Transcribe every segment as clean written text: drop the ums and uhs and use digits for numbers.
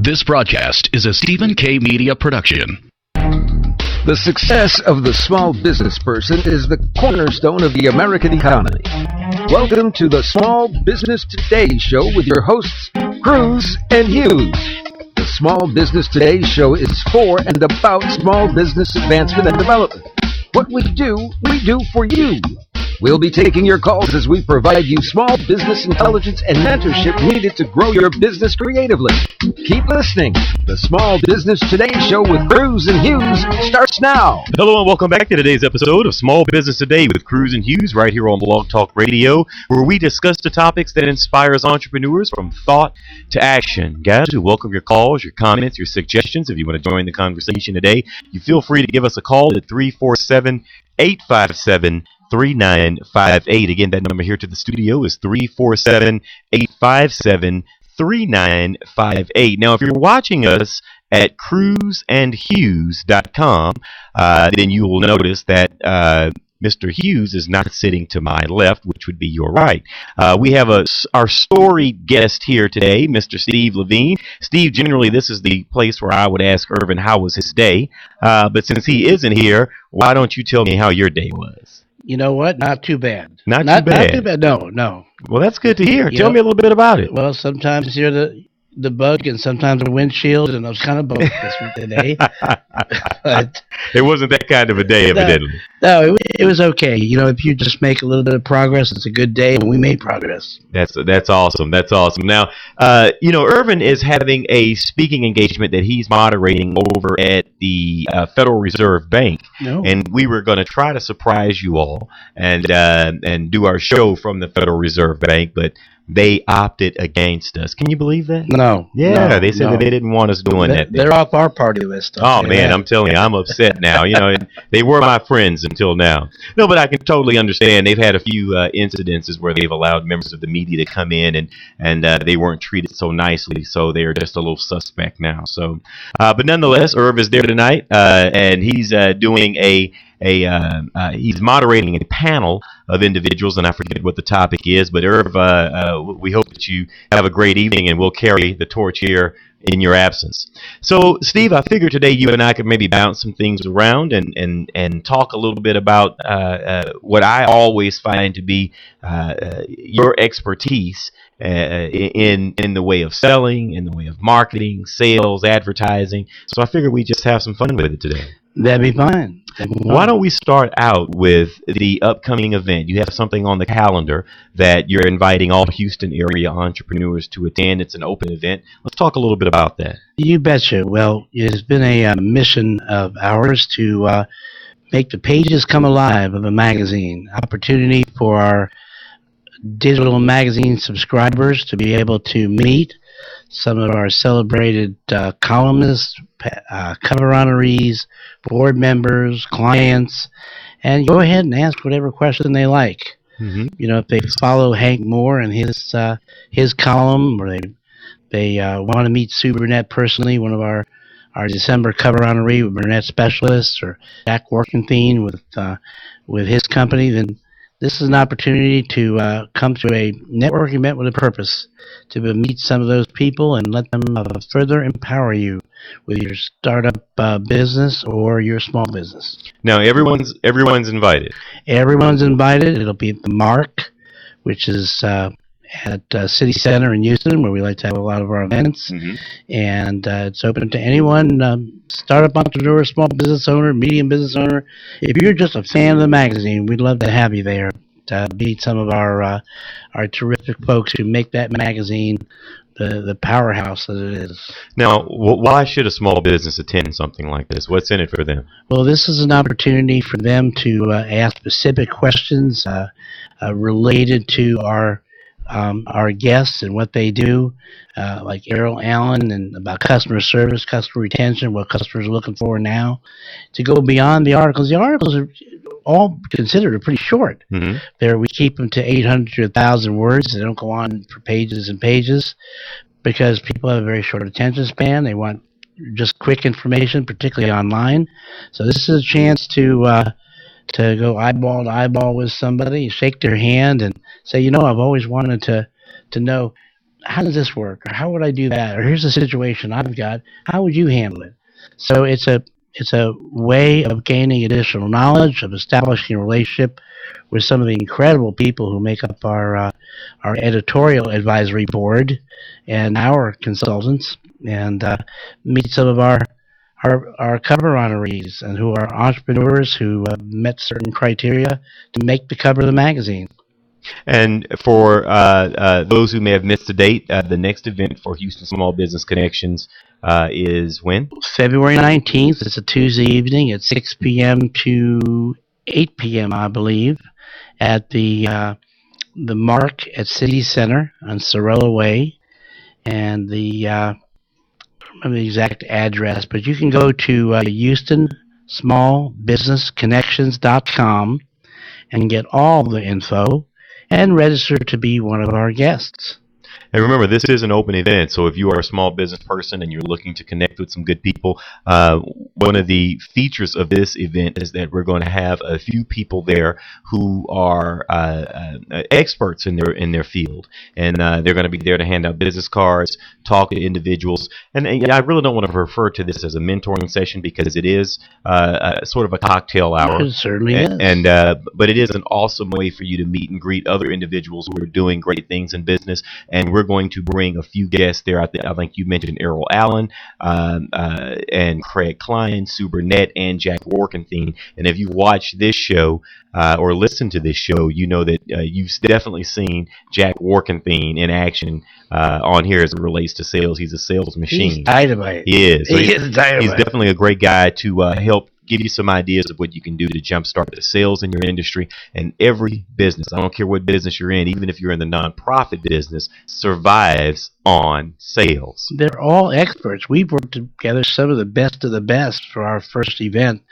This broadcast is a Stephen K. Media production. The success of the small business person is the cornerstone of the American economy. Welcome to the Small Business Today Show with your hosts, Cruz and Hughes. The Small Business Today Show is for and about small business advancement and development. What we do for you. We'll be taking your calls as we provide you small business intelligence and mentorship needed to grow your business creatively. Keep listening. The Small Business Today Show with Cruz and Hughes starts now. Hello and welcome back to today's episode of Small Business Today with Cruz and Hughes right here on Blog Talk Radio, where we discuss the topics that inspires entrepreneurs from thought to action. Guys, we welcome your calls, your comments, your suggestions. If you want to join the conversation today, you feel free to give us a call at 347-857-3958. Again, that number here to the studio is 347-857-3958. Now, if you're watching us at cruzandhughes.com, then you will notice that Mr. Hughes is not sitting to my left, which would be your right. We have our storied guest here today, Mr. Steve Levine. Steve, generally this is the place where I would ask Irvin how was his day, but since he isn't here, why don't you tell me how your day was? You know what? Not too bad. Not too bad. No. Well, that's good to hear. Tell me a little bit about it. Well, sometimes you're the bug and sometimes the windshield, and I was kind of both this today. But it wasn't that kind of a day, evidently. No, it was okay. You know, if you just make a little bit of progress, it's a good day, and we made progress. That's awesome. That's awesome. Now, Irvin is having a speaking engagement that he's moderating over at the Federal Reserve Bank, and we were going to try to surprise you all and do our show from the Federal Reserve Bank, but they opted against us. Can you believe that? No. Yeah, they said that they didn't want us doing that. They're off our party list. Oh, man, I'm telling you, I'm upset now. You know, they were my friends until now. No, but I can totally understand. They've had a few incidences where they've allowed members of the media to come in and they weren't treated so nicely, so they're just a little suspect now. So, but nonetheless, Irv is there tonight, and he's doing he's moderating a panel of individuals, and I forget what the topic is, but Irv, we hope that you have a great evening, and we'll carry the torch here in your absence. So, Steve, I figured today you and I could maybe bounce some things around and talk a little bit about what I always find to be your expertise in the way of selling, in the way of marketing, sales, advertising. So I figured we'd just have some fun with it today. That'd be fine. Why don't we start out with the upcoming event? You have something on the calendar that you're inviting all Houston area entrepreneurs to attend. It's an open event. Let's talk a little bit about that. You betcha. Well, it's been a mission of ours to make the pages come alive of a magazine. Opportunity for our digital magazine subscribers to be able to meet some of our celebrated columnists, cover honorees, board members, clients, and go ahead and ask whatever question they like. Mm-hmm. You know, if they follow Hank Moore and his column, or they want to meet Sue Burnett personally, one of our December cover honoree with Burnett Specialists, or Jack Workenthien with his company, then this is an opportunity to come to a networking event with a purpose, to meet some of those people and let them further empower you with your startup business or your small business. Now, everyone's invited. Everyone's invited. It'll be at the Mark, which is at City Center in Houston, where we like to have a lot of our events. Mm-hmm. And it's open to anyone, startup entrepreneur, small business owner, medium business owner. If you're just a fan of the magazine, we'd love to have you there to meet some of our terrific folks who make that magazine the powerhouse that it is. Now, why should a small business attend something like this? What's in it for them? Well, this is an opportunity for them to ask specific questions related to our guests and what they do, like Errol Allen, and about customer service, customer retention, what customers are looking for now, to go beyond the articles. The articles are all considered pretty short. Mm-hmm. We keep them to 800 to 1,000 words. They don't go on for pages and pages because people have a very short attention span. They want just quick information, particularly online. So this is a chance to go eyeball to eyeball with somebody, shake their hand, and say, I've always wanted to know how does this work? Or how would I do that? Or here's a situation I've got. How would you handle it? So it's a way of gaining additional knowledge, of establishing a relationship with some of the incredible people who make up our editorial advisory board and our consultants, and meet some of our cover honorees and who are entrepreneurs who met certain criteria to make the cover of the magazine. And for those who may have missed the date, the next event for Houston Small Business Connections is when? February 19th. It's a Tuesday evening at 6 p.m. to 8 p.m., I believe, at the Mark at City Center on Sorella Way. And I don't remember the exact address, but you can go to HoustonSmallBusinessConnections.com and get all the info and register to be one of our guests. And remember, this is an open event, so if you are a small business person and you're looking to connect with some good people, one of the features of this event is that we're going to have a few people there who are experts in their field, and they're going to be there to hand out business cards, talk to individuals, and I really don't want to refer to this as a mentoring session because it is sort of a cocktail hour. It certainly is. But it is an awesome way for you to meet and greet other individuals who are doing great things in business, and we're going to bring a few guests there. I think you mentioned Errol Allen and Craig Klein, Sue Burnett, and Jack Warkenthien. And if you watch this show or listen to this show, you know that you've definitely seen Jack Warkenthien in action on here as it relates to sales. He's a sales machine. He's dynamite. He is. So He is dynamite. He's definitely a great guy to help give you some ideas of what you can do to jumpstart the sales in your industry. And every business, I don't care what business you're in, even if you're in the nonprofit business, survives on sales. They're all experts. We've worked together some of the best for our first event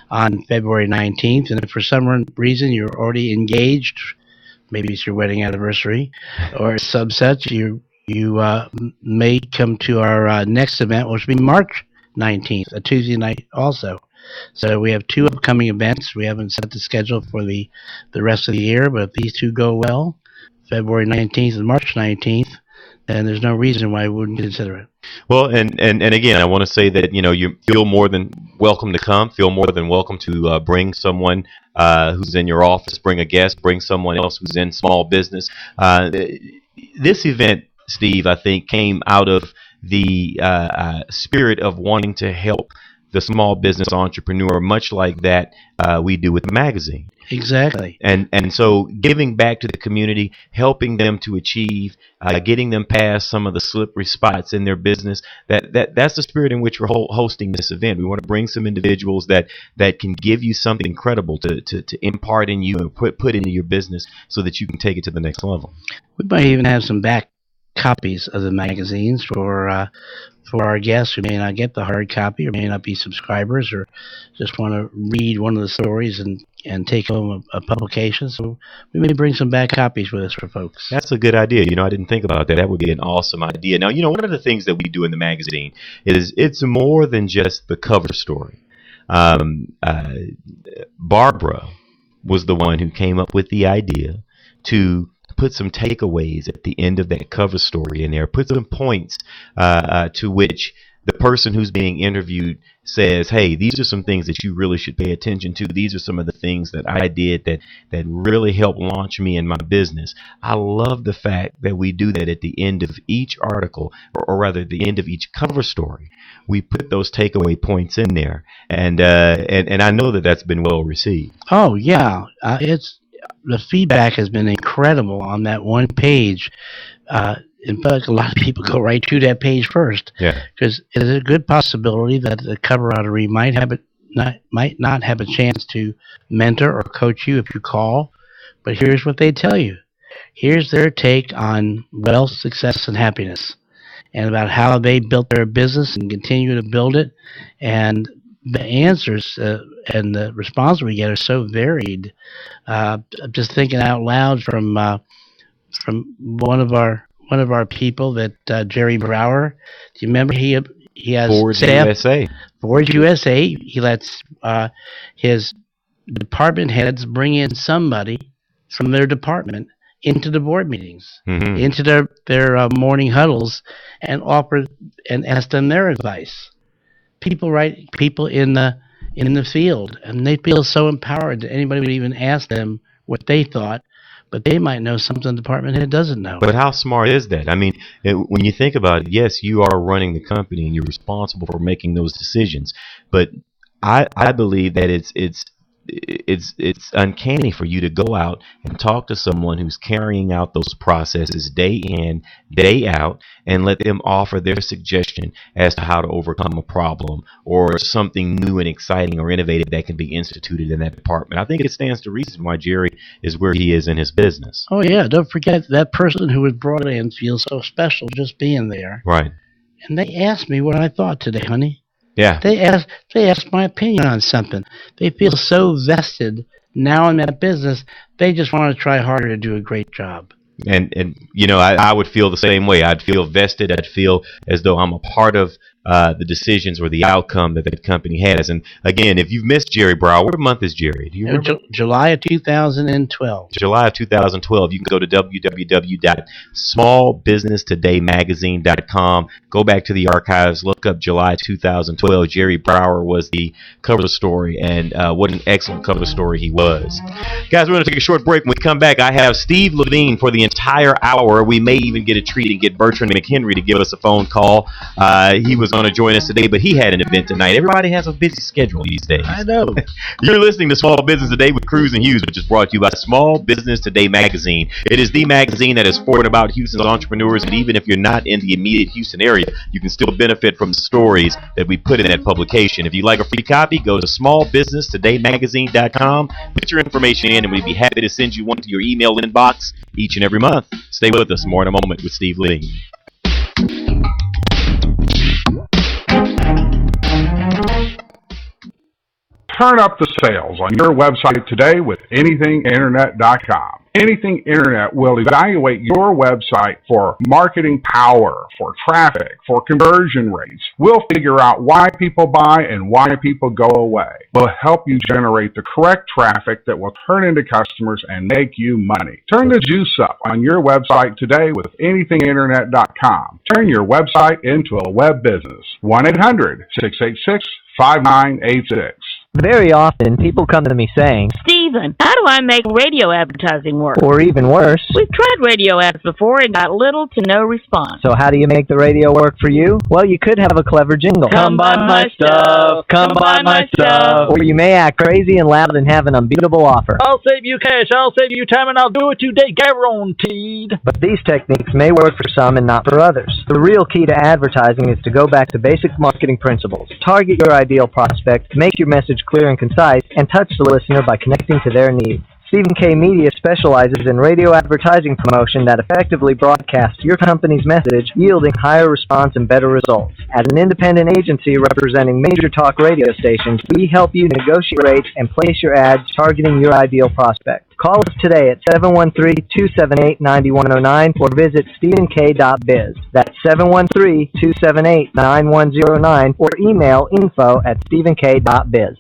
on February 19th. And if for some reason you're already engaged, maybe it's your wedding anniversary or some such, you may come to our next event, which will be March 19th, a Tuesday night also. So we have two upcoming events. We haven't set the schedule for the rest of the year, but if these two go well, February 19th and March 19th, then there's no reason why we wouldn't consider it. Well, and again, I want to say that you feel more than welcome to come. Feel more than welcome to bring someone who's in your office, bring a guest, bring someone else who's in small business. This event, Steve, I think came out of the spirit of wanting to help the small business entrepreneur, much like that we do with the magazine. Exactly. And so giving back to the community, helping them to achieve, getting them past some of the slippery spots in their business, that's the spirit in which we're hosting this event. We want to bring some individuals that can give you something incredible to impart in you and put into your business so that you can take it to the next level. We might even have some back copies of the magazines for our guests who may not get the hard copy or may not be subscribers or just want to read one of the stories and take home a publication. So we may bring some back copies with us for folks. That's a good idea. I didn't think about that. That would be an awesome idea. Now, one of the things that we do in the magazine is it's more than just the cover story. Barbara was the one who came up with the idea to put some takeaways at the end of that cover story in there, put some points to which the person who's being interviewed says, hey, these are some things that you really should pay attention to. These are some of the things that I did that really helped launch me in my business. I love the fact that we do that at the end of each article, or rather at the end of each cover story. We put those takeaway points in there, and I know that that's been well received. Oh, yeah. The feedback has been incredible on that one page. In fact, a lot of people go right to that page first. Yeah. Because there's a good possibility that the cover honoree might not have a chance to mentor or coach you if you call. But here's what they tell you. Here's their take on wealth, success, and happiness, and about how they built their business and continue to build it. And the answers and the responses we get are so varied. I'm just thinking out loud from one of our people, that Jerry Brower. Do you remember he has Forge staff, USA. Forge USA. He lets his department heads bring in somebody from their department into the board meetings, Mm-hmm. into their morning huddles, and offer and ask them their advice. People in the field, and they feel so empowered that anybody would even ask them what they thought, but they might know something the department head doesn't know. But how smart is that? I mean, when you think about it, yes, you are running the company and you're responsible for making those decisions. But I believe that it's uncanny for you to go out and talk to someone who's carrying out those processes day in, day out, and let them offer their suggestion as to how to overcome a problem or something new and exciting or innovative that can be instituted in that department. I think it stands to reason why Jerry is where he is in his business. Oh yeah, don't forget that person who was brought in feels so special just being there. Right. And they asked me what I thought today, honey. Yeah. They asked my opinion on something. They feel so vested now in that business. They just want to try harder to do a great job. And I would feel the same way. I'd feel vested. I'd feel as though I'm a part of the decisions or the outcome that the company has. And again, if you've missed Jerry Brower, what month is Jerry? Do you remember? July of 2012. July of 2012. You can go to www.smallbusinesstodaymagazine.com. Go back to the archives. Look up July 2012. Jerry Brower was the cover story, and what an excellent cover story he was. Guys, we're going to take a short break. When we come back, I have Steve Levine for the entire hour. We may even get a treat and get Bertrand McHenry to give us a phone call. He was going to join us today, but he had an event tonight. Everybody has a busy schedule these days. I know. You're listening to Small Business Today with Cruz and Hughes, which is brought to you by Small Business Today magazine. It is the magazine that is forward about Houston's entrepreneurs, and even if you're not in the immediate Houston area, you can still benefit from the stories that we put in that publication. If you'd like a free copy, go to smallbusinesstodaymagazine.com, put your information in, and we'd be happy to send you one to your email inbox each and every month. Stay with us. More in a moment with Steve Levine. Turn up the sales on your website today with anythinginternet.com. Anything Internet will evaluate your website for marketing power, for traffic, for conversion rates. We'll figure out why people buy and why people go away. We'll help you generate the correct traffic that will turn into customers and make you money. Turn the juice up on your website today with anythinginternet.com. Turn your website into a web business. 1-800-686-5986. Very often, people come to me saying, Stephen, how do I make radio advertising work? or even worse, We've tried radio ads before and got little to no response. so how do you make the radio work for you? Well, you could have a clever jingle. Come buy my stuff. Come buy my stuff. Or you may act crazy and loud and have an unbeatable offer. I'll save you cash, I'll save you time, and I'll do it today, guaranteed. But these techniques may work for some and not for others. The real key to advertising is to go back to basic marketing principles. Target your ideal prospect, make your message clear and concise, and touch the listener by connecting to their needs. Stephen K. Media specializes in radio advertising promotion that effectively broadcasts your company's message, yielding higher response and better results. As an independent agency representing major talk radio stations, we help you negotiate rates and place your ads targeting your ideal prospect. Call us today at 713-278-9109 or visit stephenk.biz. That's 713-278-9109 or email info@stephenk.biz.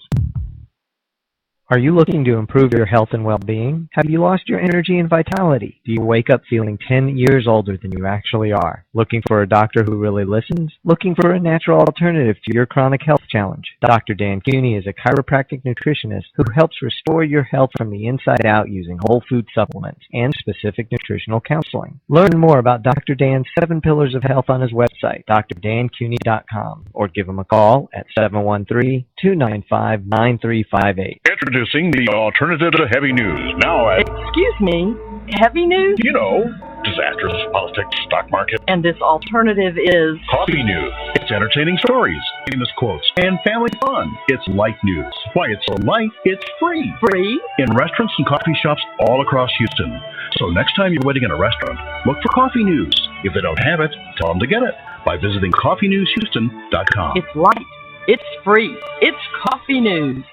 Are you looking to improve your health and well-being? Have you lost your energy and vitality? Do you wake up feeling 10 years older than you actually are? Looking for a doctor who really listens? Looking for a natural alternative to your chronic health challenge? Dr. Dan Cooney is a chiropractic nutritionist who helps restore your health from the inside out using whole food supplements and specific nutritional counseling. Learn more about Dr. Dan's 7 Pillars of Health on his website, drdancooney.com, or give him a call at 713-295-9358. Introducing the alternative to heavy news. Now at, Excuse me, heavy news? you know, disasters, politics, stock market, And this alternative is... coffee news. It's entertaining stories, famous quotes, and family fun. It's light news. Why it's so light, it's free. Free? In restaurants and coffee shops all across Houston. So next time you're waiting in a restaurant, look for coffee news. If they don't have it, tell them to get it by visiting coffeenewshouston.com. It's light. It's free. It's coffee news.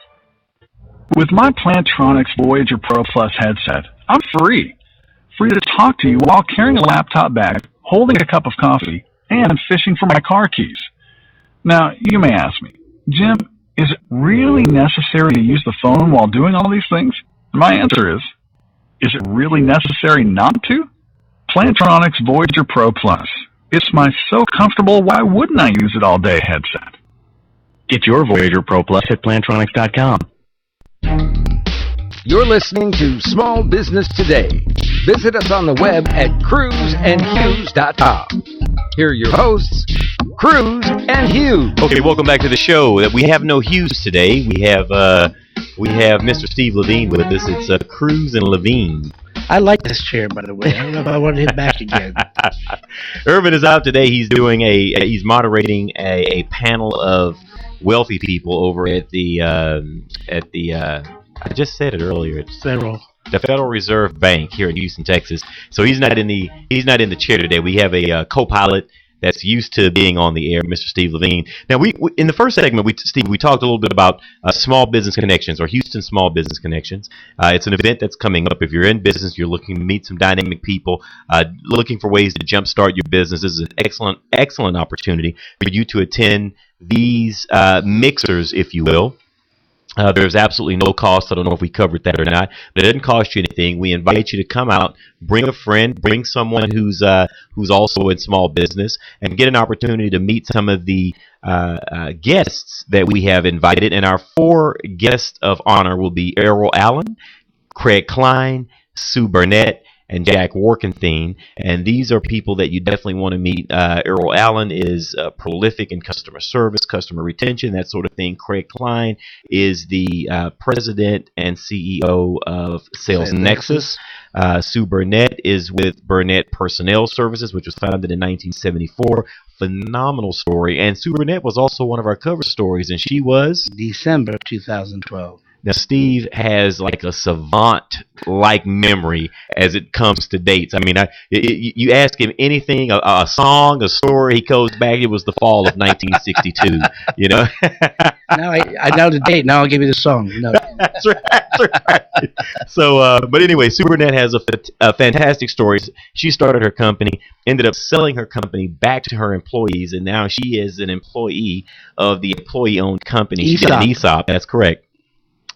With my Plantronics Voyager Pro Plus headset, I'm free. Free to talk to you while carrying a laptop bag, holding a cup of coffee, and fishing for my car keys. Now, you may ask me, Jim, is it really necessary to use the phone while doing all these things? My answer is, Is it really necessary not to? Plantronics Voyager Pro Plus. It's my so comfortable, why wouldn't I use it all day headset. Get your Voyager Pro Plus at Plantronics.com. You're listening to Small Business Today. Visit us on the web at cruzandhughes.com. Here are your hosts, Cruz and Hughes. Okay, welcome back to the show. We have no Hughes today. We have Mr. Steve Levine with us. It's Cruz and Levine. I like this chair, by the way. I don't know if I want to hit back again. Irvin is out today. He's doing he's moderating a panel of wealthy people over at the I just said it earlier. It's the Federal Reserve Bank here in Houston, Texas. So he's not in the chair today. We have a co-pilot that's used to being on the air, Mr. Steve Levine. Now, we in the first segment, we talked a little bit about Small Business Connections, or Houston Small Business Connections. It's an event that's coming up. If you're in business, you're looking to meet some dynamic people, looking for ways to jumpstart your business. This is an excellent opportunity for you to attend these mixers, if you will. There's absolutely no cost. I don't know if we covered that or not, but it doesn't cost you anything. We invite you to come out, bring a friend, bring someone who's also in small business, and get an opportunity to meet some of the guests that we have invited. And our 4 guests of honor will be Errol Allen, Craig Klein, Sue Burnett, and Jack Workenthien, and these are people that you definitely want to meet. Errol Allen is prolific in customer service, customer retention, that sort of thing. Craig Klein is the president and CEO of Sales Nexus. Sue Burnett is with Burnett Personnel Services, which was founded in 1974. Phenomenal story. And Sue Burnett was also one of our cover stories, and she was December of 2012. Now, Steve has like a savant-like memory as it comes to dates. I mean, you ask him anything, a song, a story, he goes back. It was the fall of 1962, you know? Now I know the date. Now I'll give you the song. No. That's right. So, but anyway, Sue Burnett has a fantastic story. She started her company, ended up selling her company back to her employees, and now she is an employee of the employee-owned company. She got an ESOP. That's correct.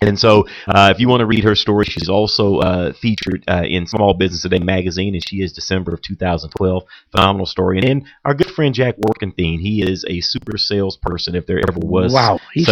And so if you want to read her story, she's also featured in Small Business Today magazine, and she is December of 2012. Phenomenal story. And then our good friend Jack Workenthien, he is a super salesperson if there ever was. Wow, he's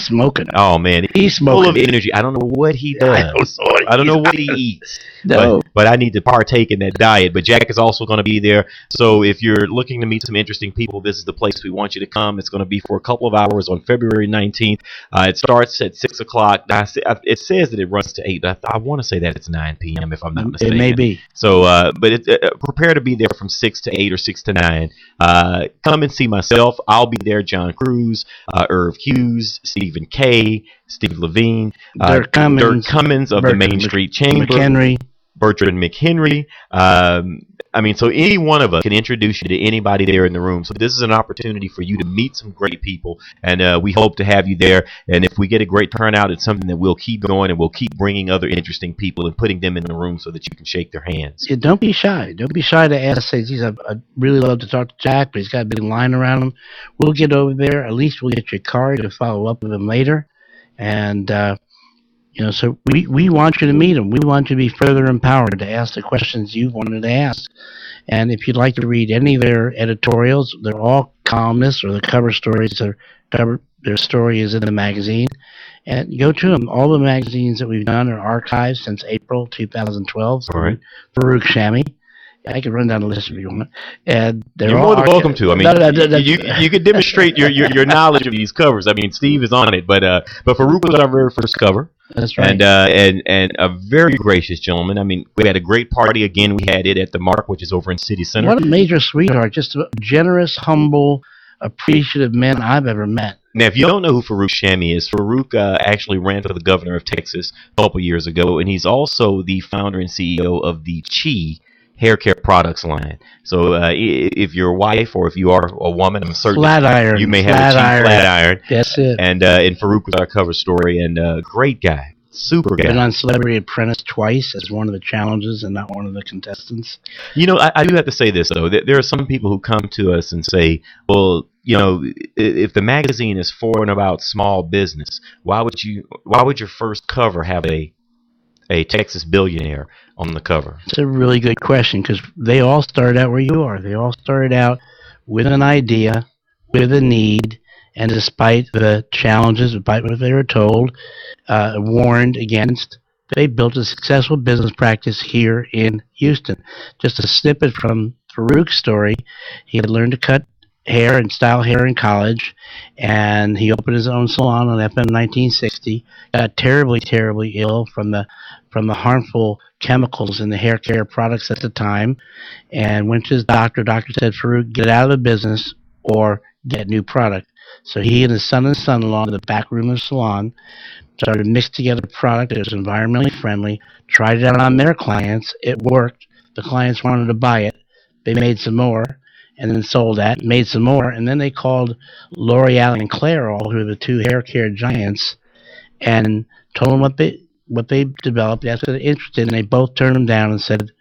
smoking. Oh, man. He's smoking. Full of energy. I don't know what he does. I don't know what he eats. No. But I need to partake in that diet. But Jack is also going to be there. So if you're looking to meet some interesting people, this is the place we want you to come. It's going to be for a couple of hours on February 19th. It starts at 6 o'clock. It says that it runs to 8. I want to say that it's 9 p.m. if I'm not mistaken. It may be. So, but prepare to be there from 6 to 8 or 6 to 9. Come and see myself. I'll be there. John Cruz, Irv Hughes, Stephen K., Steve Levine, Dirk Cummins of the Main Street Chamber, Bertrand McHenry. I mean, so any one of us can introduce you to anybody there in the room. So this is an opportunity for you to meet some great people, and we hope to have you there. And if we get a great turnout, it's something that we'll keep going, and we'll keep bringing other interesting people and putting them in the room so that you can shake their hands. Yeah, don't be shy. Don't be shy to ask. Say, geez, I'd really love to talk to Jack, but he's got a big line around him. We'll get over there. At least we'll get your card to follow up with him later. And so we want you to meet him. We want you to be further empowered to ask the questions you wanted to ask. And if you'd like to read any of their editorials, they're all columnists, or the cover stories. Their story is in the magazine. And go to them. All the magazines that we've done are archived since April 2012. All right. Farouk Shami. I can run down the list if you want. And you're more than welcome to. I mean, you could demonstrate your knowledge of these covers. I mean, Steve is on it, but Farouk was our very first cover. That's right. And a very gracious gentleman. I mean, we had a great party. Again, we had it at the Mark, which is over in City Center. What a major sweetheart. Just a generous, humble, appreciative man I've ever met. Now, if you don't know who Farouk Shami is, Farouk actually ran for the governor of Texas a couple years ago, and he's also the founder and CEO of the Chi hair care products line. So if you're a wife, or if you are a woman, I'm certain you may have a cheap flat iron. That's it. And Farouk was our cover story, and great guy, super guy. Been on Celebrity Apprentice twice as one of the challenges and not one of the contestants. You know, I do have to say this, though. There are some people who come to us and say, well, you know, if the magazine is for and about small business, why would your first cover have a a Texas billionaire on the cover? It's a really good question because they all started out where you are. They all started out with an idea, with a need, and despite the challenges, despite what they were told, warned against, they built a successful business practice here in Houston. Just a snippet from Farouk's story. He had learned to cut hair and style hair in college, and he opened his own salon on FM 1960. Got terribly, terribly ill from the harmful chemicals in the hair care products at the time, and went to his doctor. Doctor said, Farouk, get out of the business or get new product. So he and his son and son-in-law in the back room of the salon started to mix together a product that was environmentally friendly, tried it out on their clients. It worked. The clients wanted to buy it. They made some more and then sold that, made some more, and then they called L'Oreal and Clairol, who are the two hair care giants, and told them what they developed. They asked if they're interested, and they both turned them down and said,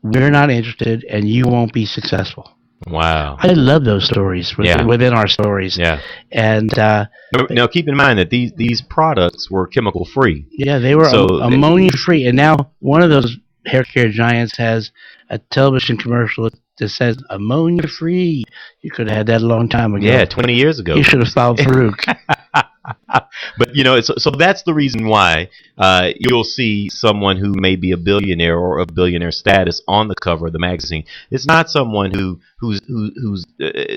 we're not interested, and you won't be successful. Wow. I love those stories within our stories. Yeah. And now keep in mind that these products were chemical free. Yeah, they were ammonia free. And now one of those hair care giants has a television commercial that says ammonia free. You could have had that a long time ago. Yeah, 20 years ago. You should have followed Farouk. But so that's the reason why you'll see someone who may be a billionaire or of billionaire status on the cover of the magazine. It's not someone whose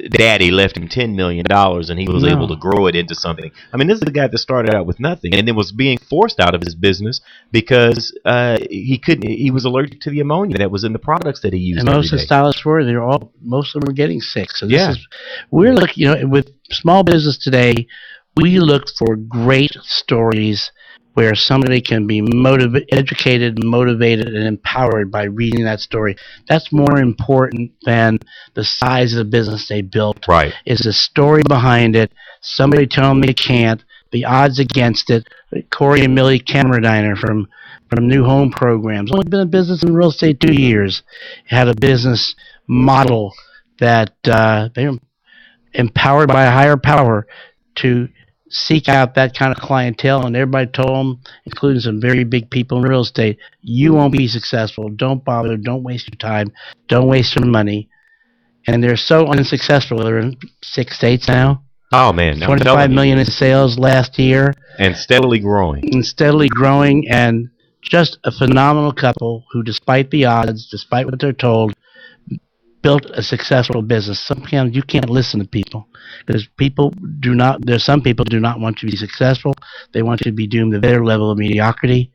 daddy left him $10 million and he was able to grow it into something. I mean, this is the guy that started out with nothing and then was being forced out of his business because he was allergic to the ammonia that was in the products that he used. And most of the stylists most of them were getting sick. So we're Yeah. looking, with small business today, we look for great stories where somebody can be educated, motivated, and empowered by reading that story. That's more important than the size of the business they built. Right. Is the story behind it, somebody telling me they can't, the odds against it. Corey and Millie Cameradiner from New Home Programs, only been in business in real estate 2 years, had a business model that they were empowered by a higher power to seek out that kind of clientele, and everybody told them, including some very big people in real estate, you won't be successful. Don't bother. Don't waste your time. Don't waste your money. And they're so unsuccessful. They're in 6 states now. Oh, man. 25 million in sales last year. And steadily growing. And just a phenomenal couple who, despite the odds, despite what they're told, built a successful business. Sometimes you can't listen to people because there's some people do not want you to be successful. They want you to be doomed to their level of mediocrity.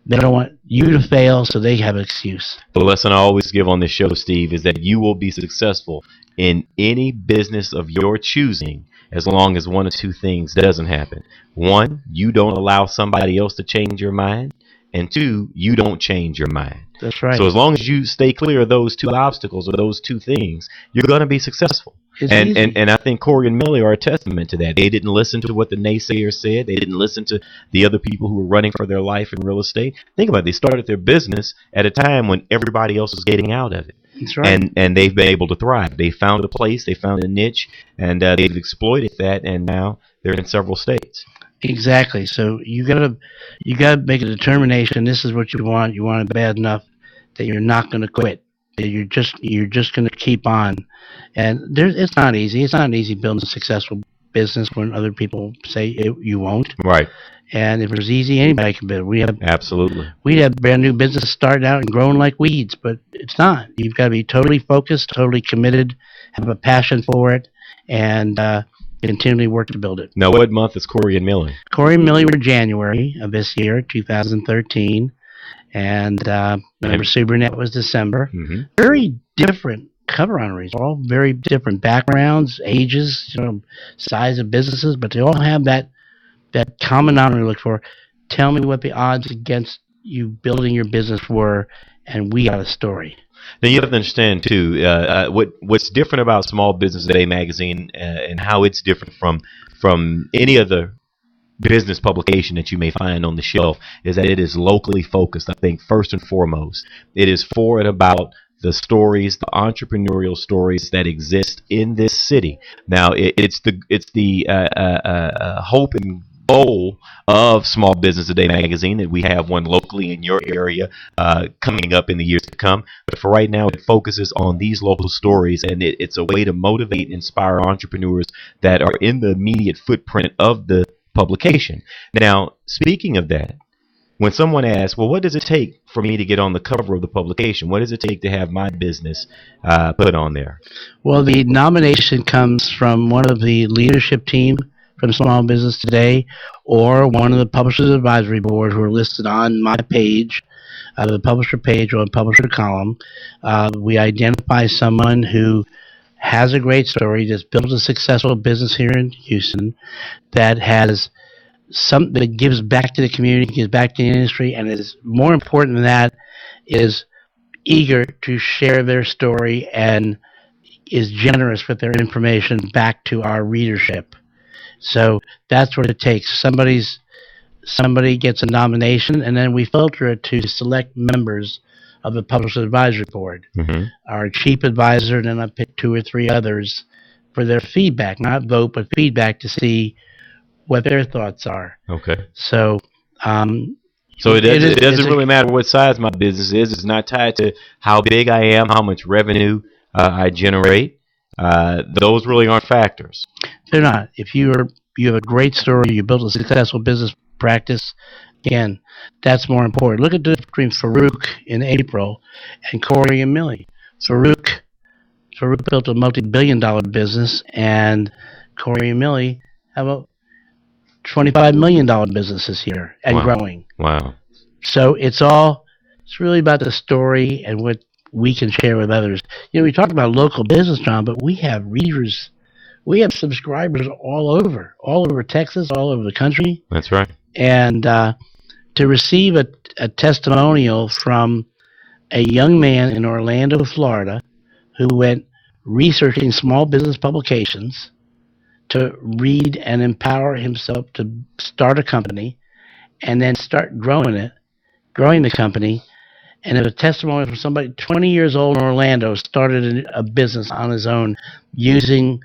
They don't want you to fail, so they have an excuse. The lesson I always give on this show, Steve, is that you will be successful in any business of your choosing as long as one of two things doesn't happen. One, you don't allow somebody else to change your mind. And two, you don't change your mind. That's right. So as long as you stay clear of those two obstacles or those two things, you're going to be successful. And I think Corey and Millie are a testament to that. They didn't listen to what the naysayers said. They didn't listen to the other people who were running for their life in real estate. Think about it. They started their business at a time when everybody else was getting out of it. That's right. And they've been able to thrive. They found a place. They found a niche. And they've exploited that. And now they're in several states. Exactly. So you gotta make a determination. This is what you want. You want it bad enough that you're not going to quit. That you're just going to keep on. And it's not easy. It's not easy building a successful business when other people say you won't. Right. And if it was easy, anybody can build. Absolutely. We have brand new business starting out and growing like weeds, but it's not. You've got to be totally focused, totally committed, have a passion for it, and continually work to build it. Now, what month is Corey and Millie? Corey and Millie were January of this year, 2013, and remember Subernet was December. Mm-hmm. Very different cover honorees, all very different backgrounds, ages, size of businesses, but they all have that common honor to look for. Tell me what the odds against you building your business were, and we got a story. Now you have to understand too, what's different about Small Business Today magazine and how it's different from any other business publication that you may find on the shelf is that it is locally focused. I think first and foremost, it is for and about the stories, the entrepreneurial stories that exist in this city. Now it's the hope and fold of Small Business Today magazine, that we have one locally in your area coming up in the years to come. But for right now, it focuses on these local stories, and it's a way to motivate and inspire entrepreneurs that are in the immediate footprint of the publication. Now, speaking of that, when someone asks, well, what does it take for me to get on the cover of the publication? What does it take to have my business put on there? Well, the nomination comes from one of the leadership team from Small Business Today or one of the Publishers Advisory Board who are listed on my page, the publisher page or publisher column. We identify someone who has a great story, that's built a successful business here in Houston, that has something that gives back to the community, gives back to the industry, and is more important than that, is eager to share their story and is generous with their information back to our readership. So that's what it takes. Somebody gets a nomination, and then we filter it to select members of the Publishers Advisory Board. Mm-hmm. Our chief advisor, and then I pick 2 or 3 others for their feedback, not vote, but feedback to see what their thoughts are. Okay. So, it doesn't really matter what size my business is. It's not tied to how big I am, how much revenue I generate. Those really aren't factors. They're not. If you have a great story, you built a successful business practice, again, that's more important. Look at the difference between Farouk in April and Corey and Millie. Farouk built a multi-billion-dollar business, and Corey and Millie have a $25 million business this year and growing. Wow. So it's really about the story and what we can share with others. We talk about local business, John, but we have readers, we have subscribers all over Texas, all over the country. That's right. And to receive a testimonial from a young man in Orlando, Florida, who went researching small business publications to read and empower himself to start a company and then start growing the company. And it was a testimony from somebody 20 years old in Orlando, started a business on his own using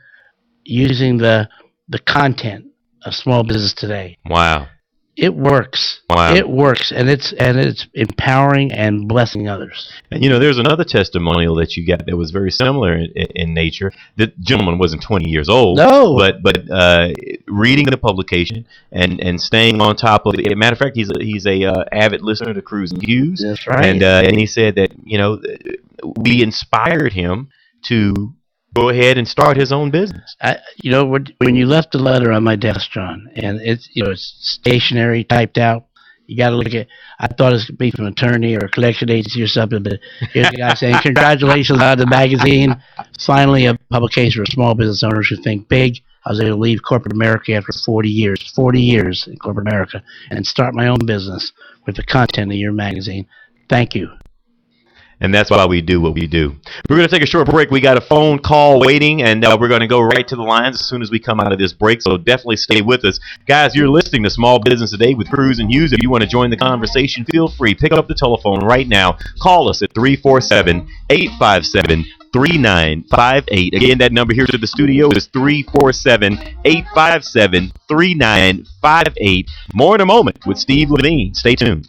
the content of Small Business Today. Wow. It works. Wow. It works, and it's empowering and blessing others. And there's another testimonial that you got that was very similar in nature. The gentleman wasn't 20 years old. No. But reading the publication and staying on top of it. Matter of fact, he's a avid listener to Cruz and Hughes. That's right. And he said that we inspired him to go ahead and start his own business. When you left the letter on my desk, John, and it's stationary, typed out, you got to look at. I thought it was going to be from an attorney or a collection agency or something, but here's the guy saying, "Congratulations on the magazine! Finally, a publication for small business owners who think big." I was able to leave corporate America after 40 years in corporate America, and start my own business with the content of your magazine. Thank you. And that's why we do what we do. We're going to take a short break. We got a phone call waiting, and we're going to go right to the lines as soon as we come out of this break, so definitely stay with us. Guys, you're listening to Small Business Today with Cruz and Hughes. If you want to join the conversation, feel free. Pick up the telephone right now. Call us at 347-857-3958. Again, that number here to the studio is 347-857-3958. More in a moment with Steve Levine. Stay tuned.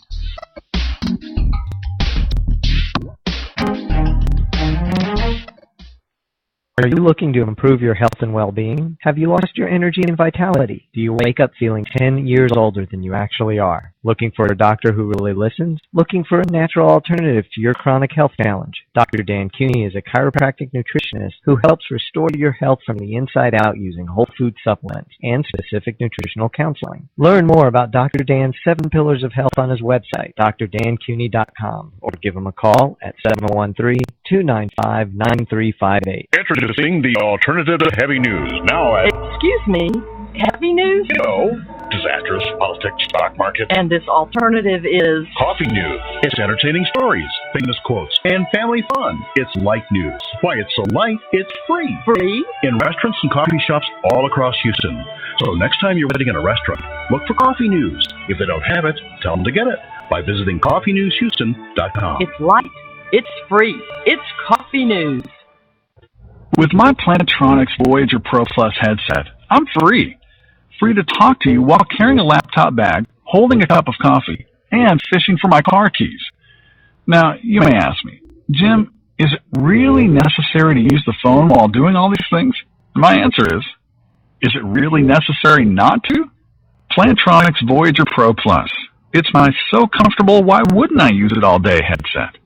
Are you looking to improve your health and well-being? Have you lost your energy and vitality? Do you wake up feeling 10 years older than you actually are? Looking for a doctor who really listens? Looking for a natural alternative to your chronic health challenge? Dr. Dan Cuny is a chiropractic nutritionist who helps restore your health from the inside out using whole food supplements and specific nutritional counseling. Learn more about Dr. Dan's 7 Pillars of Health on his website, drdancuny.com, or give him a call at 713-295-9358. Introducing the alternative to heavy news. Now at Excuse me, heavy news? disastrous politics, stock market. And this alternative is Coffee news. It's entertaining stories, famous quotes, and family fun. It's light news. Why it's so light, it's free. free. In restaurants and coffee shops all across Houston. So next time you're waiting in a restaurant, look for coffee news. If they don't have it, tell them to get it by visiting coffeenewshouston.com. It's light. It's free. It's coffee news. With my Plantronics Voyager Pro Plus headset, I'm free. free to talk to you while carrying a laptop bag, holding a cup of coffee, and fishing for my car keys. Now, you may ask me, Jim, is it really necessary to use the phone while doing all these things? My answer is it really necessary not to? Plantronics Voyager Pro Plus. It's my so comfortable, why wouldn't I use it all day headset.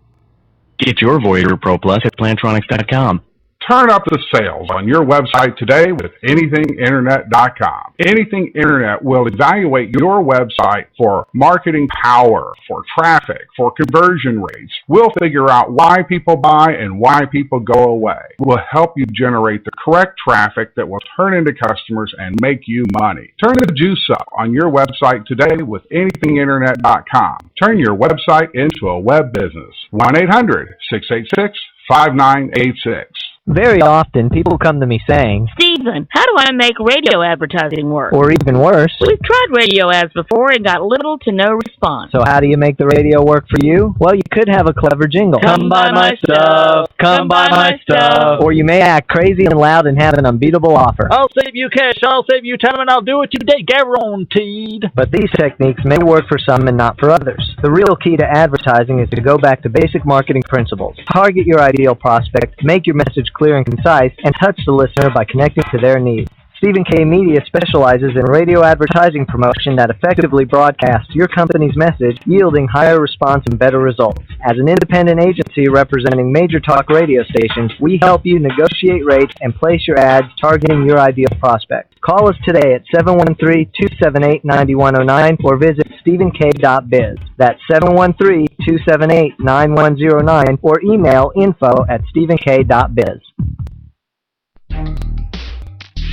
Get your Voyager Pro Plus at Plantronics.com. Turn up the sales on your website today with anythinginternet.com. Anything Internet will evaluate your website for marketing power, for traffic, for conversion rates. We'll figure out why people buy and why people go away. We'll help you generate the correct traffic that will turn into customers and make you money. Turn the juice up on your website today with anythinginternet.com. Turn your website into a web business. 1-800-686-5986. Very often, people come to me saying, Stephen, how do I make radio advertising work? or even worse, We've tried radio ads before and got little to no response. so how do you make the radio work for you? Well, you could have a clever jingle. Come buy my stuff. Come buy my stuff. Or you may act crazy and loud and have an unbeatable offer. I'll save you cash, I'll save you time, and I'll do it today, guaranteed. But these techniques may work for some and not for others. The real key to advertising is to go back to basic marketing principles. Target your ideal prospect, make your message clear and concise, and touch the listener by connecting to their needs. Stephen K. Media specializes in radio advertising promotion that effectively broadcasts your company's message, yielding higher response and better results. As an independent agency representing major talk radio stations, we help you negotiate rates and place your ads targeting your ideal prospect. Call us today at 713-278-9109 or visit stephenk.biz. That's 713-278-9109 or email info@stephenk.biz.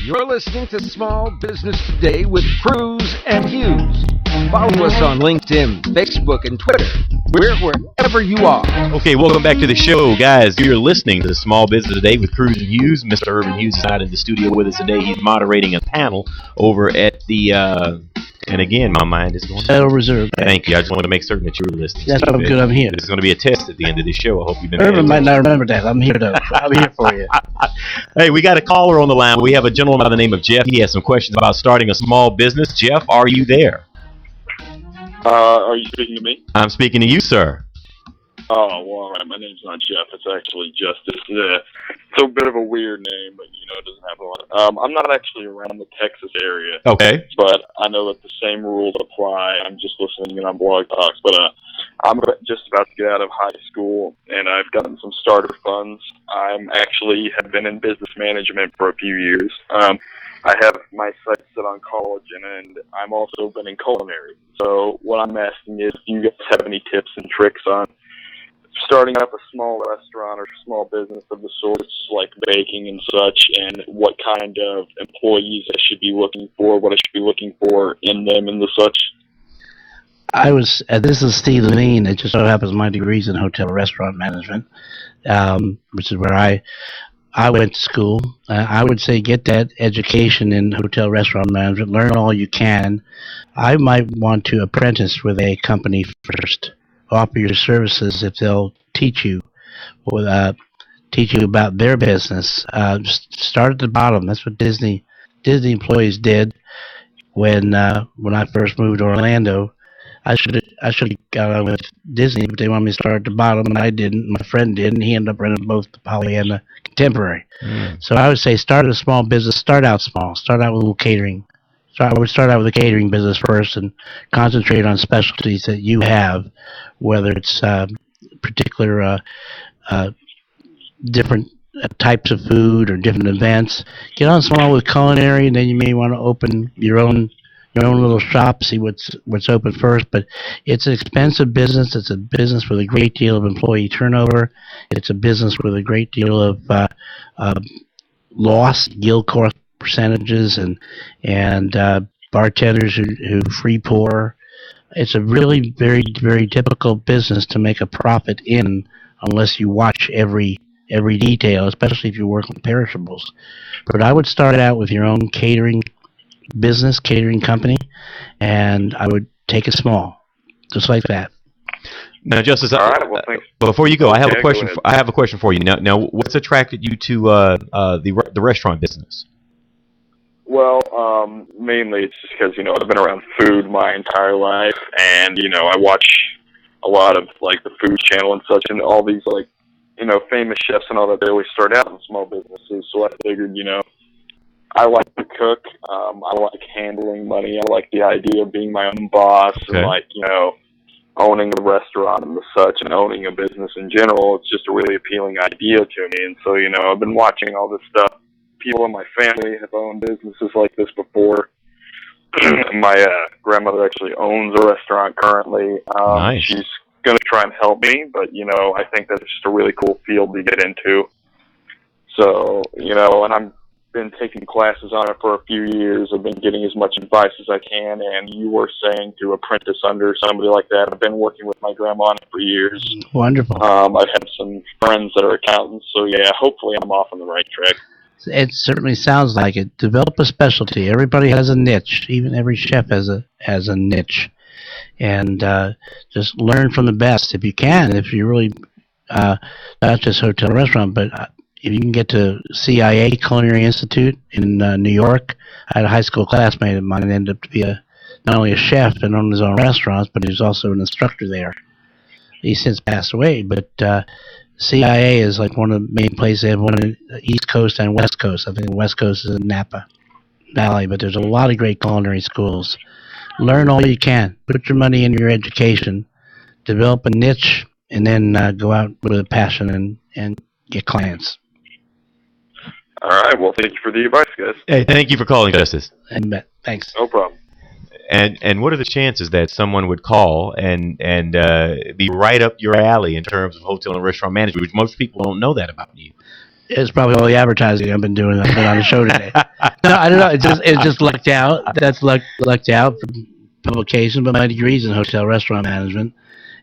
You're listening to Small Business Today with Cruz and Hughes. Follow us on LinkedIn, Facebook, and Twitter. We're wherever you are. Okay, welcome back to the show, guys. You're listening to Small Business Today with Cruz and Hughes. Mr. Urban Hughes is not in the studio with us today. He's moderating a panel over at the, and again, my mind is going. Federal Reserve. Thank you. I just wanted to make certain that you were listening. That's what I'm good. I'm here. This is going to be a test at the end of the show. I hope you've been. Urban might not remember that. I'm here though. I'm here for you. Hey, we got a caller on the line. We have a gentleman by the name of Jeff. He has some questions about starting a small business. Jeff, are you there? Are you speaking to me? I'm speaking to you, sir. Oh, well, all right. My name's not Jeff. It's actually Justice. It's a bit of a weird name, but, it doesn't have a lot. I'm not actually around the Texas area. Okay. But I know that the same rules apply. I'm just listening on Blog Talks. But I'm just about to get out of high school, and I've gotten some starter funds. I'm actually have been in business management for a few years. I have my sights set on college, and I'm also been in culinary. So what I'm asking is, do you guys have any tips and tricks on starting up a small restaurant or small business of the sorts, like baking and such, and what kind of employees I should be looking for, what I should be looking for in them and the such? This is Steve Levine. It just so happens my degree's in hotel restaurant management, which is where I went to school. I would say get that education in hotel restaurant management. Learn all you can. I might want to apprentice with a company first. Offer your services if they'll teach you about their business. Start at the bottom. That's what Disney employees did when I first moved to Orlando. I should have got on with Disney, but they wanted me to start at the bottom, and I didn't. My friend did, and he ended up running both the Poly and the Contemporary. So I would say start a small business. Start out small. Start out with a little catering. So I would start out with a catering business first and concentrate on specialties that you have, whether it's particular different types of food or different events. Get on small with culinary, and then you may want to open your own little shop, see what's open first. But it's an expensive business. It's a business with a great deal of employee turnover. It's a business with a great deal of loss, guild cost percentages, and bartenders who free pour. It's a really very, very difficult business to make a profit in unless you watch every detail, especially if you work with perishables. But I would start out with your own catering company, and I would take it small, just like that. Now, Justice, all right, well, thanks. Before you go, I have a question. Go I have a question for you. Now, what's attracted you to the restaurant business? Well, mainly it's just because, I've been around food my entire life, and, I watch a lot of, like, the Food Channel and such, and all these, like, famous chefs and all that, they always start out in small businesses, so I figured, I like to cook, I like handling money, I like the idea of being my own boss, and, like, owning a restaurant and the such, and owning a business in general. It's just a really appealing idea to me, and so, I've been watching all this stuff. People in my family have owned businesses like this before. My grandmother actually owns a restaurant currently. Nice. She's going to try and help me, but, I think that's just a really cool field to get into. So, and I've been taking classes on it for a few years. I've been getting as much advice as I can, and you were saying to apprentice under somebody like that. I've been working with my grandma on it for years. Wonderful. I've had some friends that are accountants, so yeah, hopefully I'm off on the right track. It certainly sounds like it. Develop a specialty. Everybody has a niche. Even every chef has a niche, and just learn from the best if you can. If you really not just hotel restaurant, but if you can get to CIA Culinary Institute in New York. I had a high school classmate of mine that ended up to be not only a chef and owned his own restaurants, but he was also an instructor there. He's since passed away, but CIA is like one of the main places. They have one in the East Coast and West Coast. I think the West Coast is in Napa Valley, but there's a lot of great culinary schools. Learn all you can. Put your money in your education. Develop a niche, and then go out with a passion and get clients. All right. Well, thank you for the advice, guys. Hey, thank you for calling, Justice. Thanks. No problem. And what are the chances that someone would call and be right up your alley in terms of hotel and restaurant management, which most people don't know that about you? It's probably all the advertising I've been doing. I've been on the show today. No, I don't know. It just lucked out. That's lucked out from publication, but my degree's in hotel restaurant management,